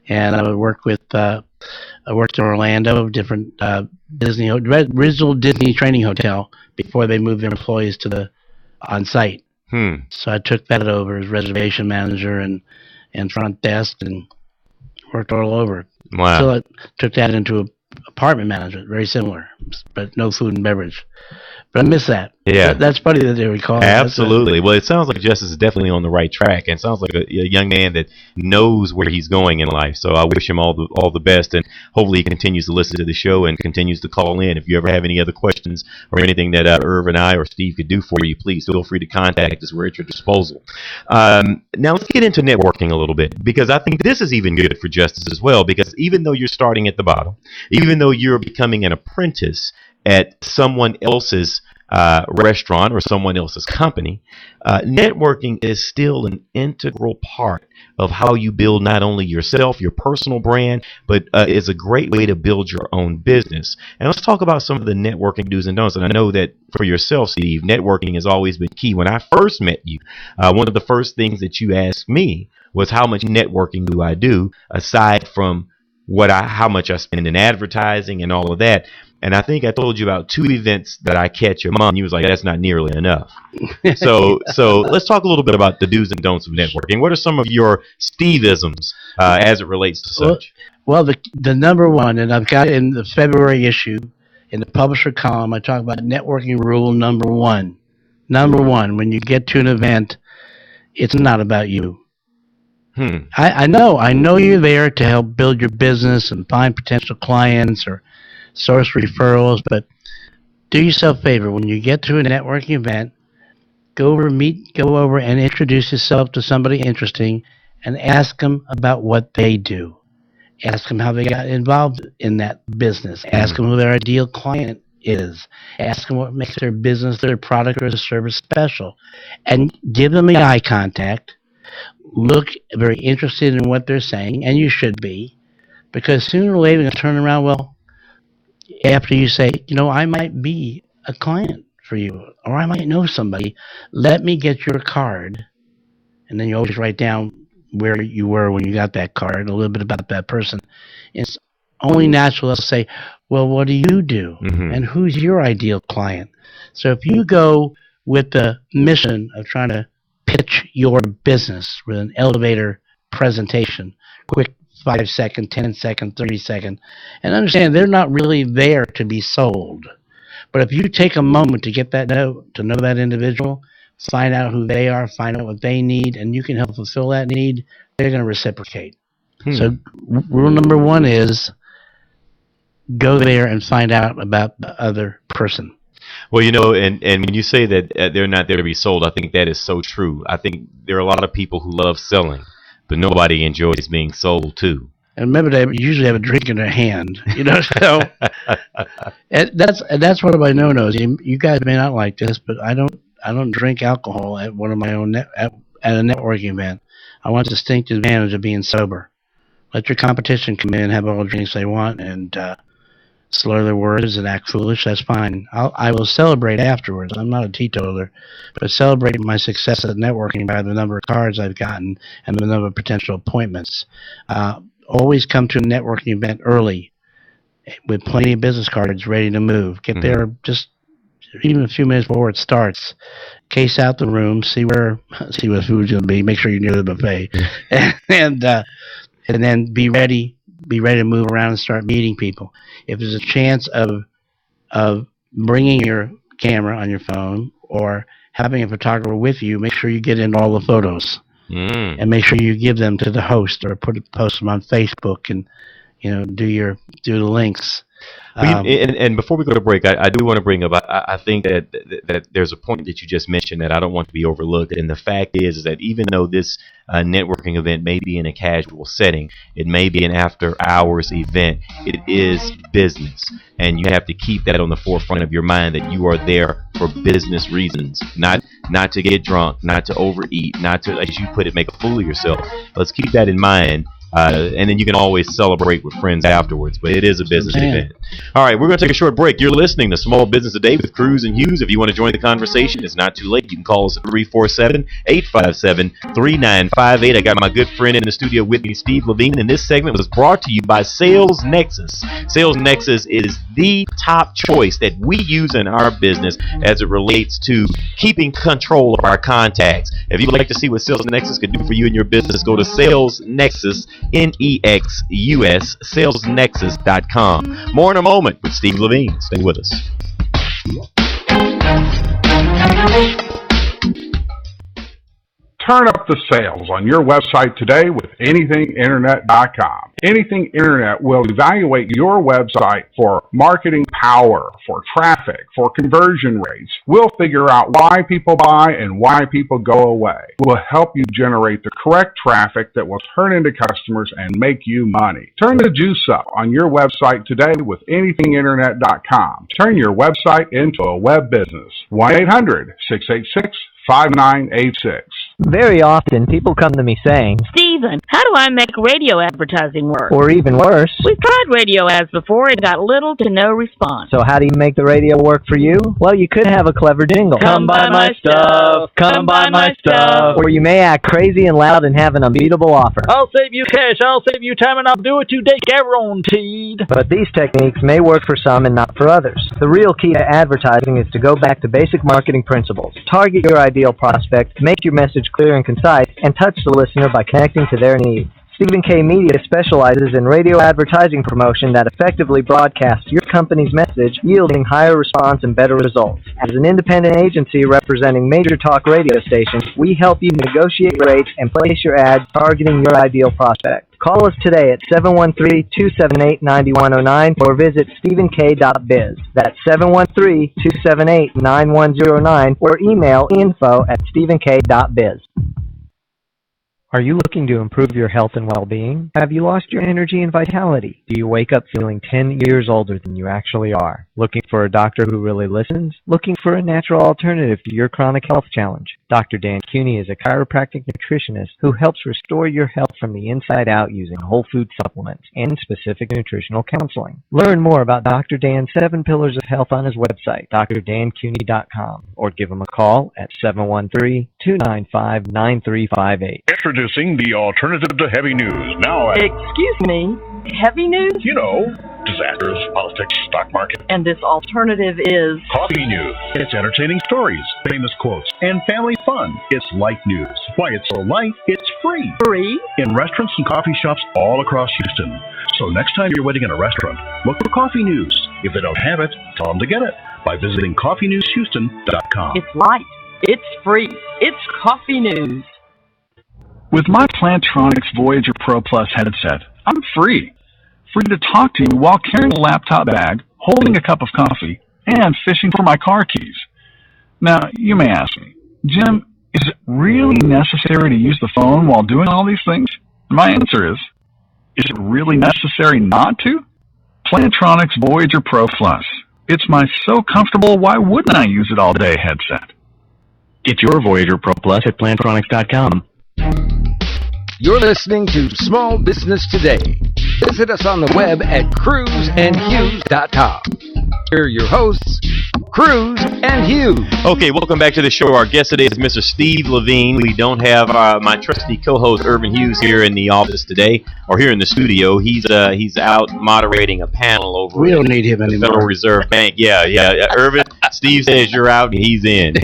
and I worked in Orlando, different original Disney training hotel before they moved their employees to the on-site. So I took that over as reservation manager and front desk and worked all over. Wow. So I took that into apartment management, very similar, but no food and beverage. But I miss that. Yeah. That's funny that they recall. Absolutely. Well, it sounds like Justice is definitely on the right track, and sounds like a young man that knows where he's going in life. So I wish him all the best, and hopefully he continues to listen to the show and continues to call in. If you ever have any other questions or anything that Irv and I or Steve could do for you, please feel free to contact us. We're at your disposal. Now let's get into networking a little bit, because I think this is even good for Justice as well, because even though you're starting at the bottom, even though you're becoming an apprentice at someone else's restaurant or someone else's company, networking is still an integral part of how you build not only yourself, your personal brand, but is a great way to build your own business. And let's talk about some of the networking do's and don'ts. And I know that for yourself, Steve, networking has always been key. When I first met you, one of the first things that you asked me was, how much networking do I do aside from how much I spend in advertising and all of that? And I think I told you about 2 events that I catch a month, and you was like, that's not nearly enough. So let's talk a little bit about the do's and don'ts of networking. What are some of your Steve-isms as it relates to such? Well, the number one, and I've got it in the February issue, in the publisher column, I talk about networking rule number 1. Number 1, when you get to an event, it's not about you. I know you're there to help build your business and find potential clients or source referrals, but do yourself a favor. When you get to a networking event, go over and introduce yourself to somebody interesting and ask them about what they do. Ask them how they got involved in that business. Ask them who their ideal client is. Ask them what makes their business, their product, or their service special. And give them the eye contact. Look very interested in what they're saying, and you should be, because sooner or later they're going to turn around, after you say, I might be a client for you, or I might know somebody, let me get your card. And then you always write down where you were when you got that card, a little bit about that person. It's only natural to say, well, what do you do? And who's your ideal client? So if you go with the mission of trying to pitch your business with an elevator presentation, quick 5-second, 10-second, 30-second, and understand they're not really there to be sold. But if you take a moment to get to know that individual, find out who they are, find out what they need, and you can help fulfill that need, they're going to reciprocate. So rule number one is go there and find out about the other person. Well, you know, and when you say that they're not there to be sold, I think that is so true. I think there are a lot of people who love selling, but nobody enjoys being sold to. And remember, they usually have a drink in their hand, you know. So and that's one of my no-nos. You guys may not like this, but I don't drink alcohol at one of my own at a networking event. I want the distinct advantage of being sober. Let your competition come in, have all the drinks they want, and slur their words and act foolish. That's fine. I will celebrate afterwards. I'm not a teetotaler, but celebrate my success at networking by the number of cards I've gotten and the number of potential appointments. Always come to a networking event early with plenty of business cards ready to move. Get there just even a few minutes before it starts. Case out the room, see what food's going to be. Make sure you're near the buffet, and then be ready to move around and start meeting people. If there's a chance of bringing your camera on your phone or having a photographer with you, make sure you get in all the photos. And make sure you give them to the host or post them on Facebook and do the links. And before we go to break, I do want to bring up. I think that there's a point that you just mentioned that I don't want to be overlooked. And the fact is that even though this networking event may be in a casual setting, it may be an after-hours event. It is business, and you have to keep that on the forefront of your mind that you are there for business reasons, not to get drunk, not to overeat, not to, as you put it, make a fool of yourself. Let's keep that in mind. And then you can always celebrate with friends afterwards, but it is a business event. All right, we're going to take a short break. You're listening to Small Business Today with Cruz and Hughes. If you want to join the conversation, it's not too late. You can call us at 347-857-3958. I got my good friend in the studio with me, Steve Levine, and this segment was brought to you by Sales Nexus. Sales Nexus is the top choice that we use in our business as it relates to keeping control of our contacts. If you'd like to see what Sales Nexus can do for you and your business, go to Sales Nexus, NEXUS, salesnexus.com. More in a moment with Steve Levine. Stay with us. Turn up the sales on your website today with anythinginternet.com. Anything Internet will evaluate your website for marketing power, for traffic, for conversion rates. We'll figure out why people buy and why people go away. We'll help you generate the correct traffic that will turn into customers and make you money. Turn the juice up on your website today with anythinginternet.com. Turn your website into a web business. 1-800-686-5986. Very often, people come to me saying, Steven, how do I make radio advertising work? Or even worse, we've tried radio ads before and got little to no response. So how do you make the radio work for you? Well, you could have a clever jingle. Come buy my stuff. Come buy my stuff. Or you may act crazy and loud and have an unbeatable offer. I'll save you cash, I'll save you time, and I'll do it today, guaranteed. But these techniques may work for some and not for others. The real key to advertising is to go back to basic marketing principles. Target your ideal prospect, make your message clear and concise, and touch the listener by connecting to their needs. Stephen K. Media specializes in radio advertising promotion that effectively broadcasts your company's message, yielding higher response and better results. As an independent agency representing major talk radio stations, we help you negotiate rates and place your ad targeting your ideal prospect. Call us today at 713-278-9109 or visit stephenk.biz. That's 713-278-9109 or email info@stephenk.biz. Are you looking to improve your health and well-being? Have you lost your energy and vitality? Do you wake up feeling 10 years older than you actually are? Looking for a doctor who really listens? Looking for a natural alternative to your chronic health challenge? Dr. Dan Cuny is a chiropractic nutritionist who helps restore your health from the inside out using whole food supplements and specific nutritional counseling. Learn more about Dr. Dan's 7 Pillars of Health on his website, drdancuny.com, or give him a call at 713-295-9358. Introducing the alternative to heavy news. Now, Excuse me, heavy news? you know, disasters, politics, stock market. And this alternative is... Coffee news. It's entertaining stories, famous quotes, and family fun. It's light news. Why it's so light, it's free. Free? In restaurants and coffee shops all across Houston. So next time you're waiting in a restaurant, look for coffee news. If they don't have it, tell them to get it by visiting coffeenewshouston.com. It's light. It's free. It's coffee news. With my Plantronics Voyager Pro Plus headset, I'm free. Free to talk to you while carrying a laptop bag, holding a cup of coffee, and fishing for my car keys. Now, you may ask me, Jim, is it really necessary to use the phone while doing all these things? My answer is it really necessary not to? Plantronics Voyager Pro Plus. It's my so comfortable, why wouldn't I use it all day headset. Get your Voyager Pro Plus at Plantronics.com. You're listening to Small Business Today. Visit us on the web at cruzandhughes.com. Here are your hosts, Cruz and Hughes. Okay, welcome back to the show. Our guest today is Mr. Steve Levine. We don't have my trusty co-host Irvin Hughes here in the office today, or here in the studio. He's out moderating a panel over. We don't need him the anymore. Federal Reserve Bank. Yeah. Irvin, Steve says you're out, and he's in.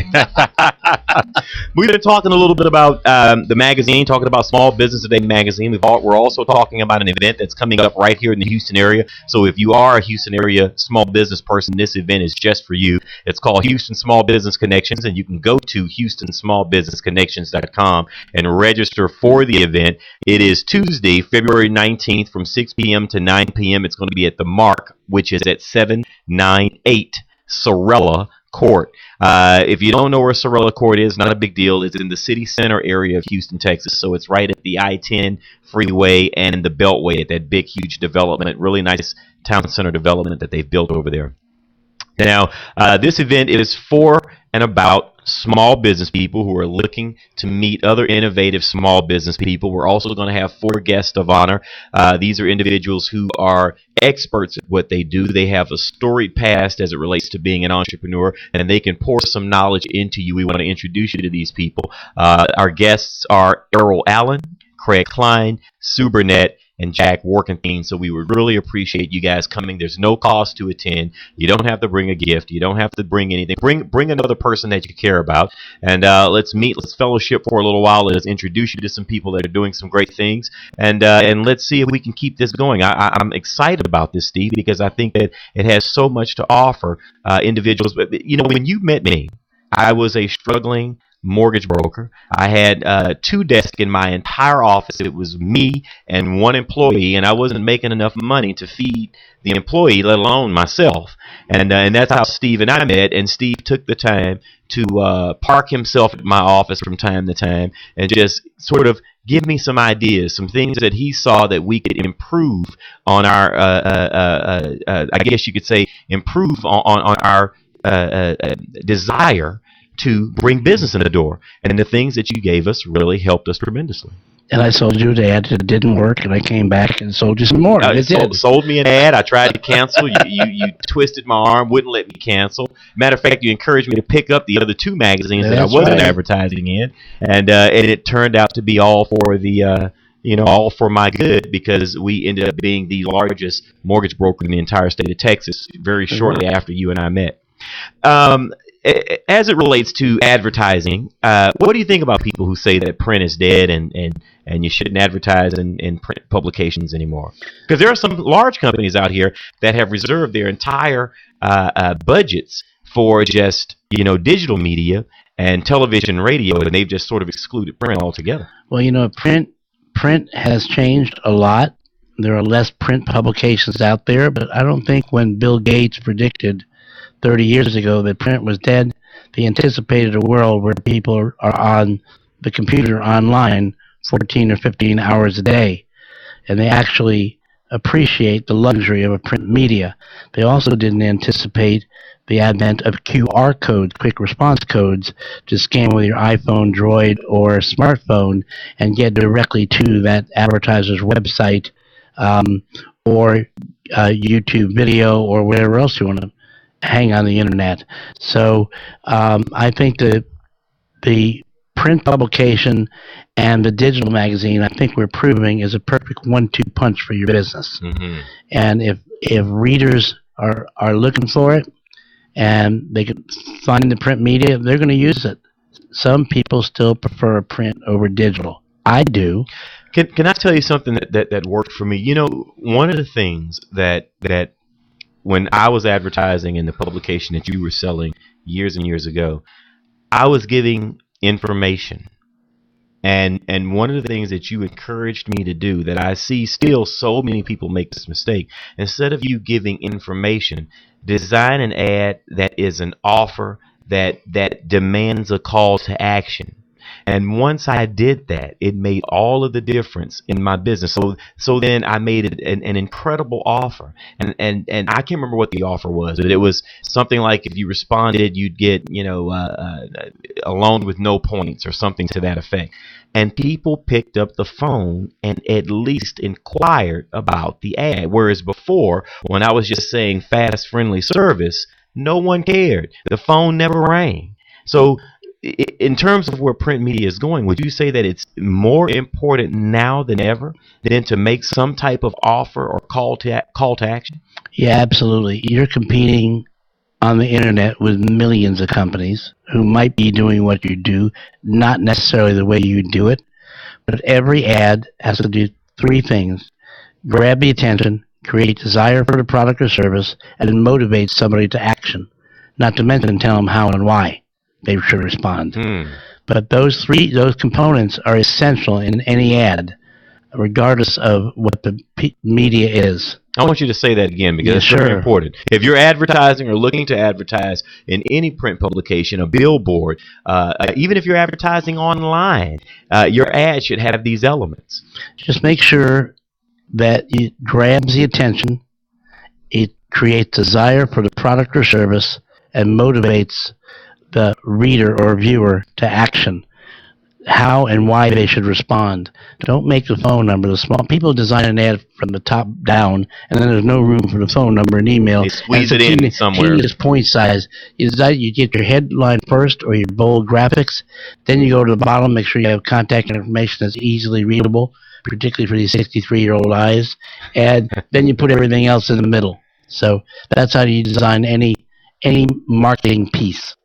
We've been talking a little bit about the magazine, talking about Small Business Today magazine. We're also talking about an event that's coming up right here in the Houston area. So if you are a Houston area small business person, this event is just for you. It's called Houston Small Business Connections, and you can go to HoustonSmallBusinessConnections.com and register for the event. It is Tuesday, February 19th from 6 p.m. to 9 p.m. It's going to be at the Mark, which is at 798 Sorella Court. If you don't know where Sorella Court is, not a big deal. It's in the city center area of Houston, Texas. So it's right at the I-10 freeway and the Beltway at that big, huge development. Really nice town center development that they've built over there. Now, this event is for and about small business people who are looking to meet other innovative small business people. We're also going to have 4 guests of honor. These are individuals who are experts at what they do. They have a storied past as it relates to being an entrepreneur, and they can pour some knowledge into you. We want to introduce you to these people. Our guests are Errol Allen, Craig Klein, Sue Burnett, and Jack Workenthien. So we would really appreciate you guys coming. There's no cost to attend. You don't have to bring a gift. You don't have to bring anything. Bring another person that you care about, and let's meet. Let's fellowship for a little while. Let's introduce you to some people that are doing some great things, and let's see if we can keep this going. I'm excited about this, Steve, because I think that it has so much to offer individuals. But when you met me, I was a struggling mortgage broker. I had 2 desks in my entire office. It was me and 1 employee, and I wasn't making enough money to feed the employee, let alone myself. And that's how Steve and I met. And Steve took the time to park himself at my office from time to time and just sort of give me some ideas, some things that he saw that we could improve on our, I guess you could say, improve on our desire to bring business in the door. And the things that you gave us really helped us tremendously. And I sold you an ad. It didn't work, and I came back and sold you some more. Sold me an ad. I tried to cancel. You twisted my arm, wouldn't let me cancel. Matter of fact, you encouraged me to pick up the other 2 magazines that I wasn't advertising in, and it turned out to be all for the all for my good, because we ended up being the largest mortgage broker in the entire state of Texas very shortly after you and I met. As it relates to advertising, what do you think about people who say that print is dead and you shouldn't advertise in print publications anymore? Because there are some large companies out here that have reserved their entire budgets for just digital media and television and radio, and they've just sort of excluded print altogether. Well, print has changed a lot. There are less print publications out there, but I don't think when Bill Gates predicted 30 years ago that print was dead, they anticipated a world where people are on the computer online 14 or 15 hours a day, and they actually appreciate the luxury of a print media. They also didn't anticipate the advent of QR codes, quick response codes, to scan with your iPhone, Droid, or smartphone and get directly to that advertiser's website or YouTube video or wherever else you want to hang on the internet. So I think the print publication and the digital magazine, I think we're proving, is a perfect 1-2 punch for your business. Mm-hmm. And if readers are looking for it and they can find the print media, they're going to use it. Some people still prefer print over digital. I do. Can I tell you something that worked for me? One of the things that when I was advertising in the publication that you were selling years and years ago, I was giving information. And one of the things that you encouraged me to do that I see still so many people make this mistake, instead of you giving information, design an ad that is an offer that demands a call to action. And once I did that, it made all of the difference in my business. So then I made it an incredible offer. And I can't remember what the offer was, but it was something like if you responded, you'd get, a loan with no points or something to that effect. And people picked up the phone and at least inquired about the ad. Whereas before, when I was just saying fast, friendly service, no one cared. The phone never rang. So in terms of where print media is going, would you say that it's more important now than ever than to make some type of offer or call to action? Yeah, absolutely. You're competing on the internet with millions of companies who might be doing what you do, not necessarily the way you do it, but every ad has to do three things: grab the attention, create desire for the product or service, and motivate somebody to action, not to mention tell them how and why they should respond. But those components are essential in any ad, regardless of what the media is. I want you to say that again because it's very important. If you're advertising or looking to advertise in any print publication, a billboard, even if you're advertising online, your ad should have these elements. Just make sure that it grabs the attention, it creates desire for the product or service, and motivates the reader or viewer to action, how and why they should respond. Don't make the phone number the small. People design an ad from the top down, and then there's no room for the phone number and email. They squeeze it in somewhere. Tedious point size. You get your headline first or your bold graphics, then you go to the bottom, make sure you have contact information that's easily readable, particularly for these 63-year-old eyes, and then you put everything else in the middle. So that's how you design any marketing piece.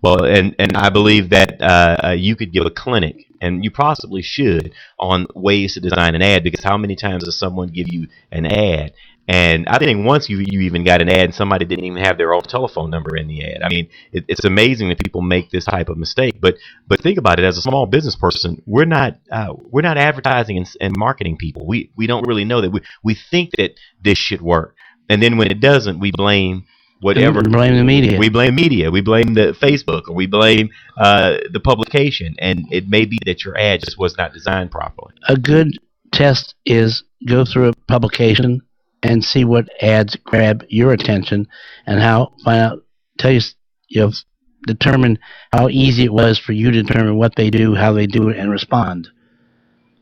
Well, and I believe that you could give a clinic, and you possibly should, on ways to design an ad, because how many times does someone give you an ad? And I think once you even got an ad and somebody didn't even have their own telephone number in the ad. I mean, it's amazing that people make this type of mistake. But think about it, as a small business person, we're not advertising and marketing people. We don't really know that. We think that this should work, and then when it doesn't, we blame whatever. We blame the media. We blame media. We blame the Facebook, or we blame the publication. And it may be that your ad just was not designed properly. A good test is go through a publication and see what ads grab your attention, and determine how easy it was for you to determine what they do, how they do it, and respond.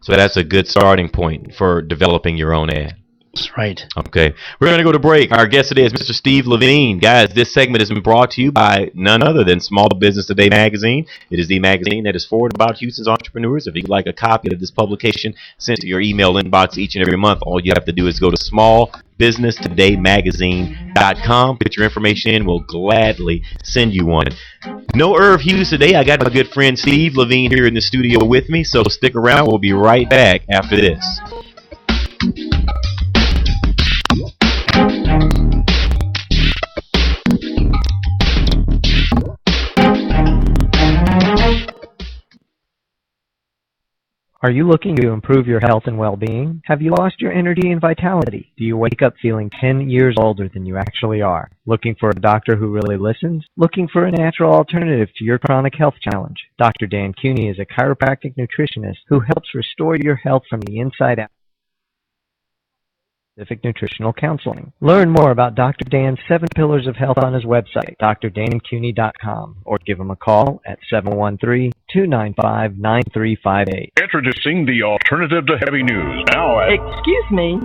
So that's a good starting point for developing your own ad. That's right. Okay. We're going to go to break. Our guest today is Mr. Steve Levine. Guys, this segment has been brought to you by none other than Small Business Today magazine. It is the magazine that is forward about Houston's entrepreneurs. If you'd like a copy of this publication sent to your email inbox each and every month, all you have to do is go to smallbusinesstodaymagazine.com. Put your information in. We'll gladly send you one. No Irv Hughes today. I got my good friend Steve Levine here in the studio with me, so stick around. We'll be right back after this. Are you looking to improve your health and well-being? Have you lost your energy and vitality? Do you wake up feeling 10 years older than you actually are? Looking for a doctor who really listens? Looking for a natural alternative to your chronic health challenge? Dr. Dan Cooney is a chiropractic nutritionist who helps restore your health from the inside out. Specific nutritional counseling. Learn more about Dr. Dan's 7 Pillars of Health on his website, drdancooney.com, or give him a call at 713-295-9358. Introducing the alternative to heavy news. Now at... Excuse me,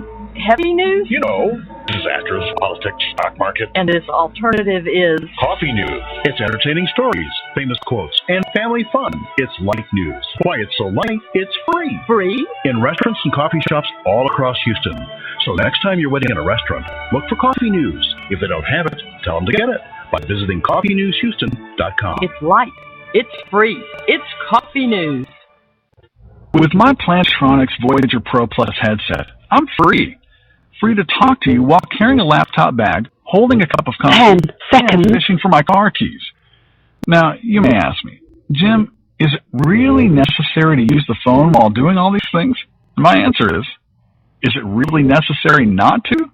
heavy news? You know, disasters, politics, stock market. And this alternative is... Coffee news. It's entertaining stories, famous quotes, and family fun. It's light news. Why it's so light, it's free. Free? In restaurants and coffee shops all across Houston. So next time you're waiting in a restaurant, look for coffee news. If they don't have it, tell them to get it by visiting coffeenewshouston.com. It's light. It's free. It's coffee news. With my Plantronics Voyager Pro Plus headset, I'm free. Free to talk to you while carrying a laptop bag, holding a cup of coffee, 10 seconds. and fishing for my car keys. Now, you may ask me, Jim, is it really necessary to use the phone while doing all these things? My answer is it really necessary not to?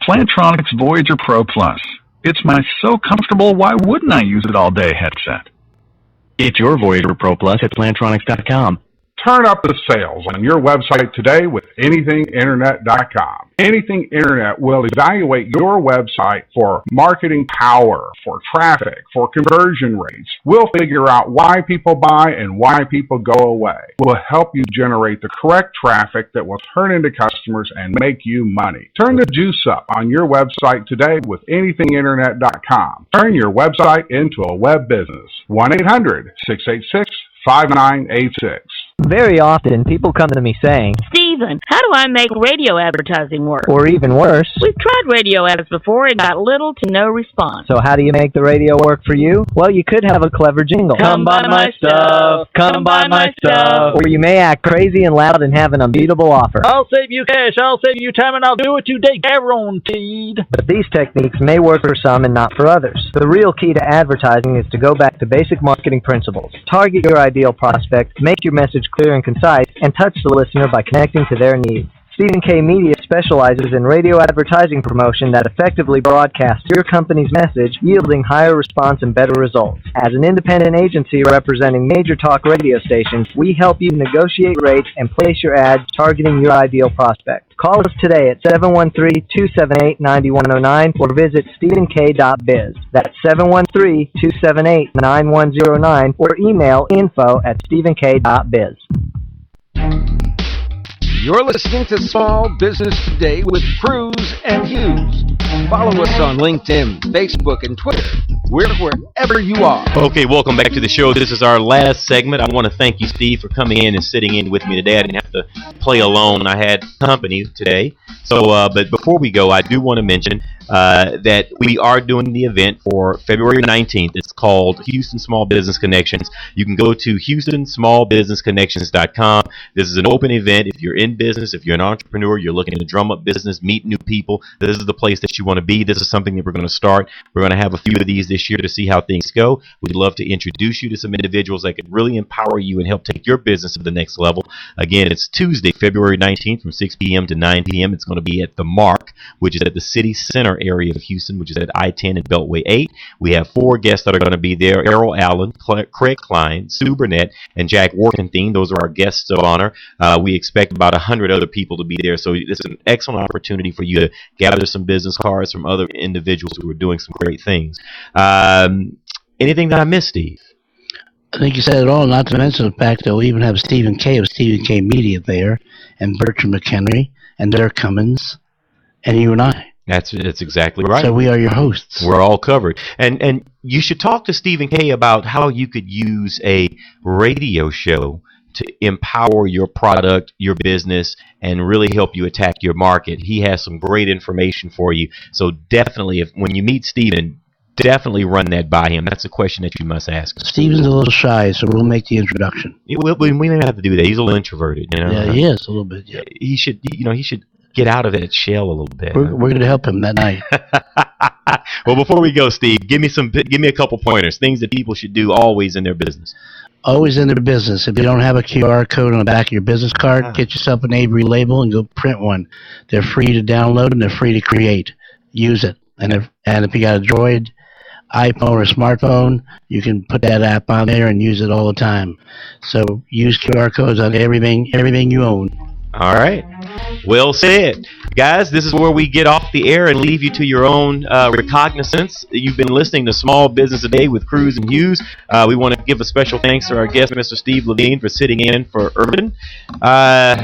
Plantronics Voyager Pro Plus. It's my so comfortable, why wouldn't I use it all day headset. Get your Voyager Pro Plus at Plantronics.com. Turn up the sales on your website today with AnythingInternet.com. Anything Internet will evaluate your website for marketing power, for traffic, for conversion rates. We'll figure out why people buy and why people go away. We'll help you generate the correct traffic that will turn into customers and make you money. Turn the juice up on your website today with AnythingInternet.com. Turn your website into a web business. 1-800-686-5986. Very often, people come to me saying, Steven, how do I make radio advertising work? or even worse, We've tried radio ads before and got little to no response. so how do you make the radio work for you? Well, you could have a clever jingle. Come buy my stuff. Come buy my stuff. Or you may act crazy and loud and have an unbeatable offer. I'll save you cash, I'll save you time, and I'll do it today, guaranteed. But these techniques may work for some and not for others. The real key to advertising is to go back to basic marketing principles. Target your ideal prospect, make your message clear and concise, and touch the listener by connecting to their needs. Stephen K. Media specializes in radio advertising promotion that effectively broadcasts your company's message, yielding higher response and better results. As an independent agency representing major talk radio stations, we help you negotiate rates and place your ads targeting your ideal prospect. Call us today at 713-278-9109 or visit stephenk.biz. That's 713-278-9109 or email info@stephenk.biz. You're listening to Small Business Today with Cruz and Hughes. Follow us on LinkedIn, Facebook, and Twitter. We're wherever you are. Okay, welcome back to the show. This is our last segment. I want to thank you, Steve, for coming in and sitting in with me today. I didn't have to play alone. I had company today. So, but before we go, I do want to mention that we are doing the event for February 19th. It's called Houston Small Business Connections. You can go to HoustonSmallBusinessConnections.com. This is an open event. If you're in business, if you're an entrepreneur, you're looking to drum up business, meet new people, this is the place that you want to be. This is something that we're going to start. We're going to have a few of these this year to see how things go. We'd love to introduce you to some individuals that could really empower you and help take your business to the next level. Again, it's Tuesday, February 19th from 6 p.m. to 9 p.m. It's going to be at the Mark, which is at the city center area of Houston, which is at I-10 and Beltway 8. We have 4 guests that are going to be there: Errol Allen, Craig Klein, Sue Burnett, and Jack Workenthien. Those are our guests of honor. We expect about 100 other people to be there, so this is an excellent opportunity for you to gather some business cards from other individuals who are doing some great things. Anything that I missed, Steve? I think you said it all, not to mention the fact that we'll even have Stephen K. of Stephen K. Media there, and Bertram McHenry, and Derek Cummins, and you and I. That's exactly right. So we are your hosts. We're all covered. And you should talk to Stephen K. about how you could use a radio show to empower your product, your business, and really help you attack your market. He has some great information for you. So definitely, when you meet Stephen, definitely run that by him. That's a question that you must ask. Stephen's a little shy, so we'll make the introduction. We don't have to do that. He's a little introverted. You know? Yeah, he is a little bit. Yeah. He should get out of that shell a little bit. We're going to help him that night. Well, before we go, Steve, give me a couple pointers, things that people should do always in their business. Always in their business. If you don't have a QR code on the back of your business card, get yourself an Avery label and go print one. They're free to download and they're free to create. Use it. And if you got a Droid iPhone or smartphone, you can put that app on there and use it all the time. So use QR codes on everything you own. All right. Well said. Guys, this is where we get off the air and leave you to your own recognizance. You've been listening to Small Business Today with Cruz and Hughes. We want to give a special thanks to our guest, Mr. Steve Levine, for sitting in for Urban. I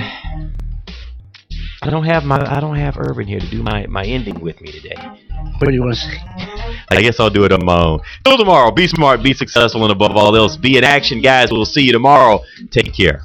don't have Urban here to do my ending with me today. What do you want to say? I guess I'll do it on my own. Till tomorrow, be smart, be successful, and above all else, be in action, guys. We'll see you tomorrow. Take care.